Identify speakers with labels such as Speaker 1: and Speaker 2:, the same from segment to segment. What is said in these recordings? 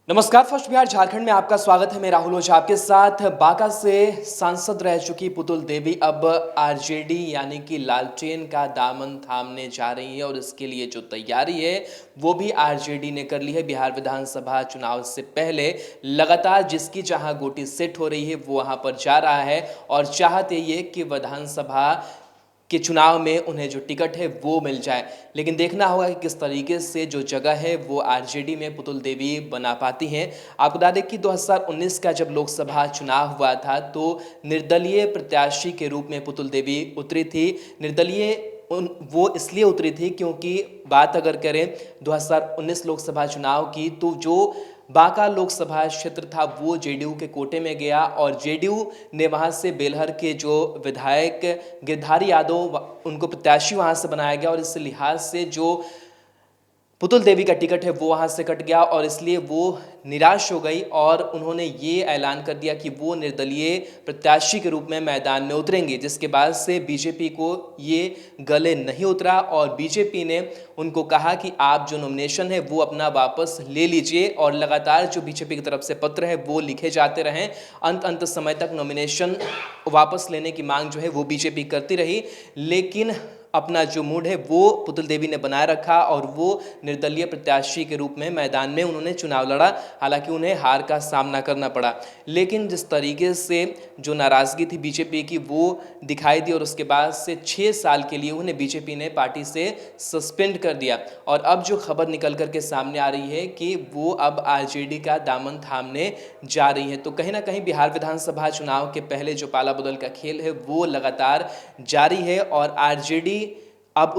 Speaker 1: नमस्कार। फर्स्ट बिहार झारखंड में आपका स्वागत है। मैं राहुल ओझा आपके साथ। बांका से सांसद रह चुकी पुतुल देवी अब आरजेडी यानी कि लालटेन का दामन थामने जा रही है और इसके लिए जो तैयारी है वो भी आरजेडी ने कर ली है। बिहार विधानसभा चुनाव से पहले लगातार जिसकी जहां गोटी सेट हो रही है वो वहां पर जा रहा है और चाहत यही है कि विधानसभा के चुनाव में उन्हें जो टिकट है वो मिल जाए। लेकिन देखना होगा कि किस तरीके से जो जगह है वो आरजेडी में पुतुल देवी बना पाती हैं। आपको बता दें कि 2019 का जब लोकसभा चुनाव हुआ था तो निर्दलीय प्रत्याशी के रूप में पुतुल देवी उतरी थी। निर्दलीय वो इसलिए उतरी थी क्योंकि बात अगर करें 2019 लोकसभा चुनाव की तो जो बांका लोकसभा क्षेत्र था वो जेडीयू के कोटे में गया और जेडीयू ने वहां से बेलहर के जो विधायक गिरधारी यादव उनको प्रत्याशी वहां से बनाया गया और इस लिहाज से जो पुतुल देवी का टिकट है वो वहाँ से कट गया और इसलिए वो निराश हो गई और उन्होंने ये ऐलान कर दिया कि वो निर्दलीय प्रत्याशी के रूप में मैदान में उतरेंगे, जिसके बाद से बीजेपी को ये गले नहीं उतरा और बीजेपी ने उनको कहा कि आप जो नॉमिनेशन है वो अपना वापस ले लीजिए और लगातार जो बीजेपी की तरफ से पत्र है वो लिखे जाते रहें। अंत समय तक नॉमिनेशन वापस लेने की मांग जो है वो बीजेपी करती रही, लेकिन अपना जो मूड है वो पुतुल देवी ने बनाए रखा और वो निर्दलीय प्रत्याशी के रूप में मैदान में उन्होंने चुनाव लड़ा। हालांकि उन्हें हार का सामना करना पड़ा, लेकिन जिस तरीके से जो नाराज़गी थी बीजेपी की वो दिखाई दी और उसके बाद से 6 साल के लिए उन्हें बीजेपी ने पार्टी से सस्पेंड कर दिया। और अब जो खबर निकल कर के सामने आ रही है कि वो अब आरजेडी का दामन थामने जा रही है। तो कहीं ना कहीं बिहार विधानसभा चुनाव के पहले जो पाला बदल का खेल है वो लगातार जारी है और आरजेडी अब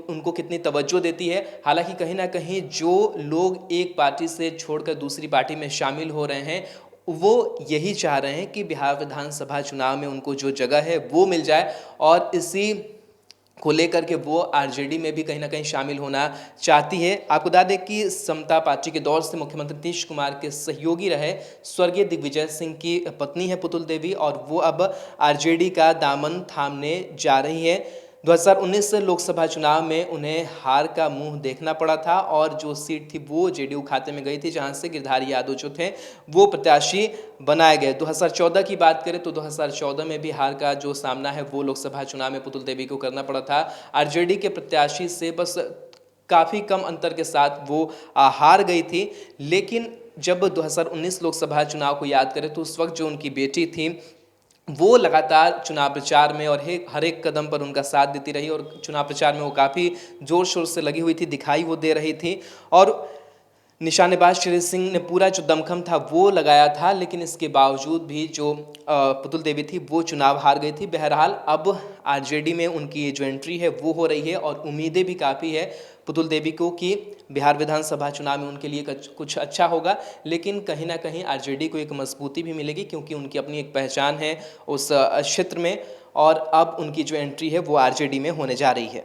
Speaker 1: उनको कितनी तवज्जो देती है। हालांकि कहीं ना कहीं जो लोग एक पार्टी से छोड़कर दूसरी पार्टी में शामिल हो रहे हैं वो यही चाह रहे हैं कि बिहार विधानसभा चुनाव में उनको जो जगह है वो मिल जाए और इसी को लेकर के वो आरजेडी में भी कहीं ना कहीं शामिल होना चाहती है। आपको बता दें कि समता पार्टी के दौर से मुख्यमंत्री नीतीश कुमार के सहयोगी रहे स्वर्गीय दिग्विजय सिंह की पत्नी है पुतुल देवी और वो अब आरजेडी का दामन थामने जा रही है। 2019 लोकसभा चुनाव में उन्हें हार का मुंह देखना पड़ा था और जो सीट थी वो जेडीयू खाते में गई थी, जहां से गिरधारी यादव जो थे वो प्रत्याशी बनाए गए। 2014 की बात करें तो 2014 में भी हार का जो सामना है वो लोकसभा चुनाव में पुतुल देवी को करना पड़ा था। आरजेडी के प्रत्याशी से बस काफ़ी कम अंतर के साथ वो हार गई थी। लेकिन जब 2019 लोकसभा चुनाव को याद करें तो उस वक्त जो उनकी बेटी थी वो लगातार चुनाव प्रचार में और हर एक कदम पर उनका साथ देती रही और चुनाव प्रचार में वो काफ़ी ज़ोर शोर से लगी हुई थी, दिखाई वो दे रही थी और निशानेबाज श्री सिंह ने पूरा जो दमखम था वो लगाया था। लेकिन इसके बावजूद भी जो पुतुल देवी थी वो चुनाव हार गई थी। बहरहाल अब आरजेडी में उनकी जो एंट्री है वो हो रही है और उम्मीदें भी काफ़ी है पुतुल देवी को कि बिहार विधानसभा चुनाव में उनके लिए कुछ अच्छा होगा। लेकिन कहीं ना कहीं आरजेडी को एक मजबूती भी मिलेगी क्योंकि उनकी अपनी एक पहचान है उस क्षेत्र में और अब उनकी जो एंट्री है वो आरजेडी में होने जा रही है।